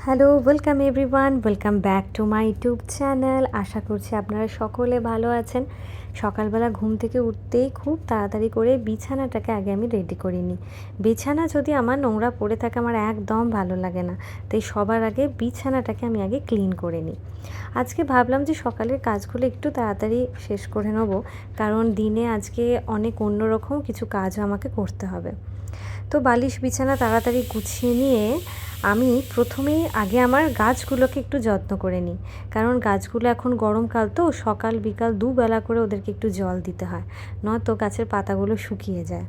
Hello, welcome everyone, welcome back to my YouTube channel. আশা করছি আপনারা সকলে ভালো আছেন। সকালবেলা ঘুম থেকে উঠতেই খুব তাড়াতাড়ি করে বিছানাটাকে আগে আমি রেডি করে নিই। বিছানা যদি আমার নোংরা পড়ে থাকে আমার একদম ভালো লাগে না, তাই সবার আগে বিছানাটাকে আমি আগে ক্লিন করে নিই। আজকে ভাবলাম যে সকালের কাজগুলো একটু তাড়াতাড়ি শেষ করে নেব, কারণ দিনে আজকে অনেক অন্যরকম কিছু কাজও আমাকে করতে হবে। তো বালিশ বিছানা তাড়াতাড়ি গুছিয়ে নিয়ে আমি প্রথমেই আগে আমার গাছগুলোকে একটু যত্ন করে নিই, কারণ গাছগুলো এখন গরমকাল তো সকাল বিকাল দুবেলা করে ওদেরকে একটু জল দিতে হয়, নয়তো গাছের পাতাগুলো শুকিয়ে যায়।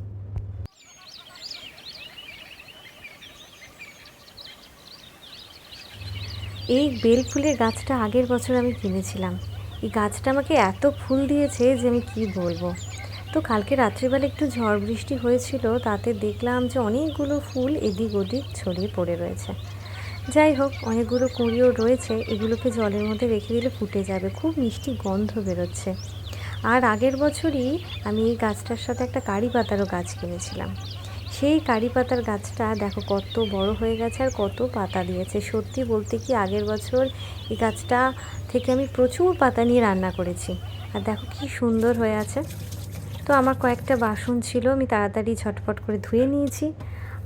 এই বেল ফুলের গাছটা আগের বছর আমি কিনেছিলাম। এই গাছটা আমাকে এত ফুল দিয়েছে যে আমি কী বলবো। তো কালকে রাত্রিবেলা একটু ঝড় বৃষ্টি হয়েছিল, তাতে দেখলাম যে অনেকগুলো ফুল এদিক ওদিক ছড়িয়ে পড়ে রয়েছে। যাই হোক, অনেকগুলো কুঁড়িও রয়েছে, এগুলোকে জলের মধ্যে রেখে দিলে ফুটে যাবে, খুব মিষ্টি গন্ধ বেরোচ্ছে। আর আগের বছরই আমি এই গাছটার সাথে একটা কারি পাতারও গাছ কিনেছিলাম। সেই কারি পাতার গাছটা দেখো কত বড় হয়ে গেছে আর কত পাতা দিয়েছে। সত্যি বলতে কি আগের বছর এই গাছটা থেকে আমি প্রচুর পাতা নিয়ে রান্না করেছি, আর দেখো কি সুন্দর হয়ে আছে। তো আমার কয়েকটা বাসন ছিল, আমি তাড়াতাড়ি ঝটপট করে ধুয়ে নিয়েছি,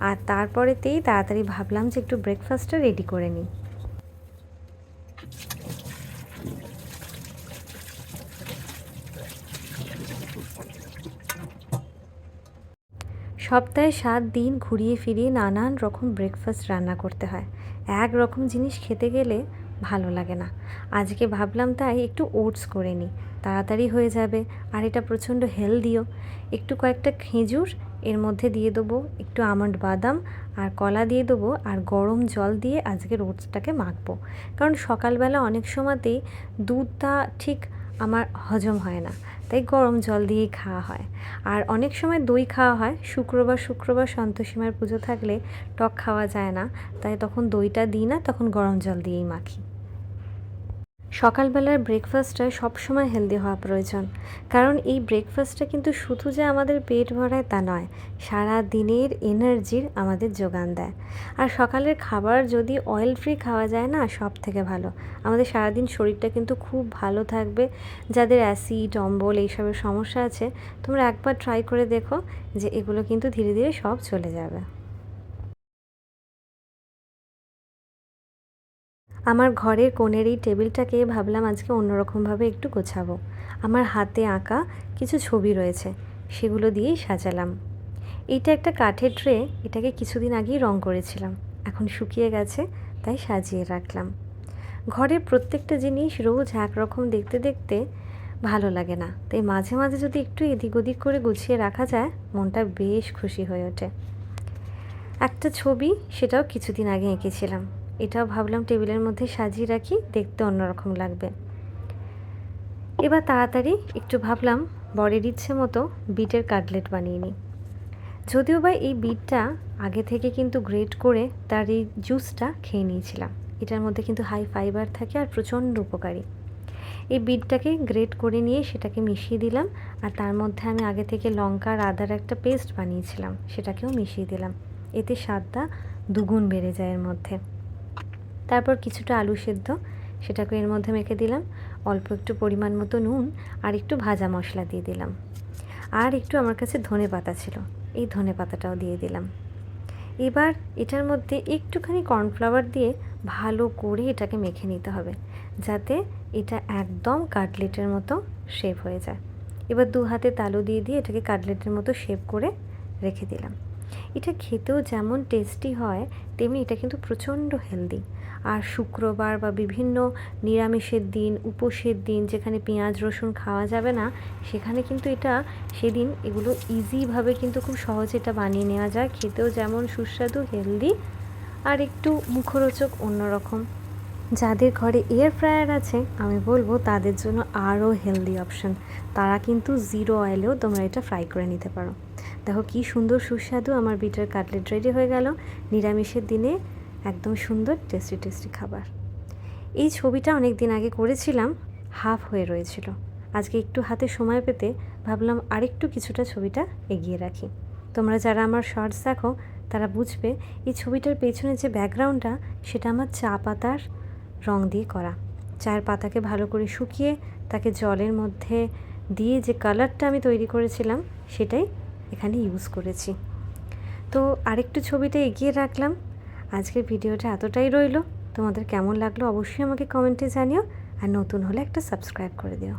আর তারপরেতেই তাড়াতাড়ি ভাবলাম যে একটু ব্রেকফাস্টটা রেডি করে নিই। সপ্তাহে 7 দিন ঘুরিয়ে ফিরিয়ে নানান রকম ব্রেকফাস্ট রান্না করতে হয়। এক রকম জিনিস খেতে গেলে ভালো লাগে না। আজকে ভাবলাম তাই একটু ওটস করে নিই, তাড়াতাড়ি হয়ে যাবে, আর এটা প্রচণ্ড হেলদিও। একটু কয়েকটা খেজুর এর মধ্যে দিয়ে দেবো, একটু আমন্ড বাদাম আর কলা দিয়ে দেবো, আর গরম জল দিয়ে আজকের ওটসটাকে মাখবো। কারণ সকালবেলা অনেক সময়তেই দুধটা ঠিক আমার হজম হয় না, তাই গরম জল দিয়েই খাওয়া হয়। আর অনেক সময় দই খাওয়া হয়। শুক্রবার সন্তোষী মায়ের পুজো থাকলে টক খাওয়া যায় না, তাই তখন দইটা দিই না, তখন গরম জল দিয়েই মাখি। সকালবেলার ব্রেকফাস্টটা সবসময় হেলদি হওয়া প্রয়োজন, কারণ এই ব্রেকফাস্টটা কিন্তু শুধু যে আমাদের পেট ভরায় তা নয়, সারা দিনের এনার্জির আমাদের যোগান দেয়। আর সকালের খাবার যদি অয়েল ফ্রি খাওয়া যায় না, সব থেকে ভালো। আমাদের সারাদিন শরীরটা কিন্তু খুব ভালো থাকবে। যাদের অ্যাসিড অম্বল এইসবের সমস্যা আছে, তোমরা একবার ট্রাই করে দেখো, যে এগুলো কিন্তু ধীরে ধীরে সব চলে যাবে। আমার ঘরের কোণের এই টেবিলটাকে ভাবলাম আজকে অন্যরকমভাবে একটু গোছাবো। আমার হাতে আঁকা কিছু ছবি রয়েছে, সেগুলো দিয়েই সাজালাম। এইটা একটা কাঠের ট্রে, এটাকে কিছুদিন আগেই রং করেছিলাম, এখন শুকিয়ে গেছে, তাই সাজিয়ে রাখলাম। ঘরের প্রত্যেকটা জিনিস রোজ একরকম দেখতে দেখতে ভালো লাগে না, তাই মাঝে মাঝে যদি একটু এদিক ওদিক করে গুছিয়ে রাখা যায়, মনটা বেশ খুশি হয়ে ওঠে। একটা ছবি, সেটাও কিছুদিন আগে এঁকেছিলাম, এটাও ভাবলাম টেবিলের মধ্যে সাজিয়ে রাখি, দেখতে অন্যরকম লাগবে। এবার তাড়াতাড়ি একটু ভাবলাম বরের ইচ্ছে মতো বিটের কাটলেট বানিয়ে নিই। যদিও বা এই বিটটা আগে থেকে কিন্তু গ্রেট করে তার এই জুসটা খেয়ে নিয়েছিলাম। এটার মধ্যে কিন্তু হাই ফাইবার থাকে আর প্রচণ্ড উপকারী। এই বিটটাকে গ্রেট করে নিয়ে সেটাকে মিশিয়ে দিলাম, আর তার মধ্যে আমি আগে থেকে লঙ্কা আর আদার একটা পেস্ট বানিয়েছিলাম, সেটাকেও মিশিয়ে দিলাম। এতে স্বাদটা দুগুণ বেড়ে যায় এর মধ্যে। তারপর কিছুটা আলু সেদ্ধ, সেটাকে এর মধ্যে মেখে দিলাম, অল্প একটু পরিমাণ মতো নুন আর একটু ভাজা মশলা দিয়ে দিলাম, আর একটু আমার কাছে ধনে পাতা ছিল, এই ধনে পাতাটাও দিয়ে দিলাম। এবার এটার মধ্যে একটুখানি কর্নফ্লাওয়ার দিয়ে ভালো করে এটাকে মেখে নিতে হবে, যাতে এটা একদম কাটলেটের মতো শেপ হয়ে যায়। এবার 2 হাতে তালু দিয়ে দিয়ে এটাকে কাটলেটের মতো শেপ করে রেখে দিলাম। এটা খেতেও যেমন টেস্টি হয়, তেমনি এটা কিন্তু প্রচণ্ড হেলদি। আর শুক্রবার বা বিভিন্ন নিরামিষের দিন, উপোসের দিন, যেখানে পেঁয়াজ রসুন খাওয়া যাবে না, সেখানে কিন্তু এটা সেদিন এগুলো ইজিভাবে কিন্তু খুব সহজে এটা বানিয়ে নেওয়া যায়। খেতেও যেমন সুস্বাদু, হেলদি, আর একটু মুখরোচক অন্যরকম। যাদের ঘরে এয়ার ফ্রায়ার আছে, আমি বলবো তাদের জন্য আরও হেলদি অপশান। তারা কিন্তু 0 অয়েলেও তোমরা এটা ফ্রাই করে নিতে পারো। দেখো কি সুন্দর সুস্বাদু আমার বিটের কাটলেট রেডি হয়ে গেল। নিরামিষের দিনে একদম সুন্দর টেস্টি টেস্টি খাবার। এই ছবিটা অনেক দিন আগে করেছিলাম, হাফ হয়ে রয়েছিল। আজকে একটু হাতে সময় পেতে ভাবলাম আরেকটু কিছুটা ছবিটা এগিয়ে রাখি। তোমরা যারা আমার শর্টস দেখো, তারা বুঝবে এই ছবিটার পেছনে যে ব্যাকগ্রাউন্ডটা সেটা আমার চা পাতার রং দিয়ে করা। চায়ের পাতাকে ভালো করে শুকিয়ে তাকে জলের মধ্যে দিয়ে যে কালারটা আমি তৈরি করেছিলাম সেটাই এখানে ইউজ করেছি। তো আরেকটু ছবিটা এগিয়ে রাখলাম। আজকের ভিডিওটা এতটাই রইলো। তোমাদের কেমন লাগলো অবশ্যই আমাকে কমেন্টে জানিও, আর নতুন হলে একটা সাবস্ক্রাইব করে দিও।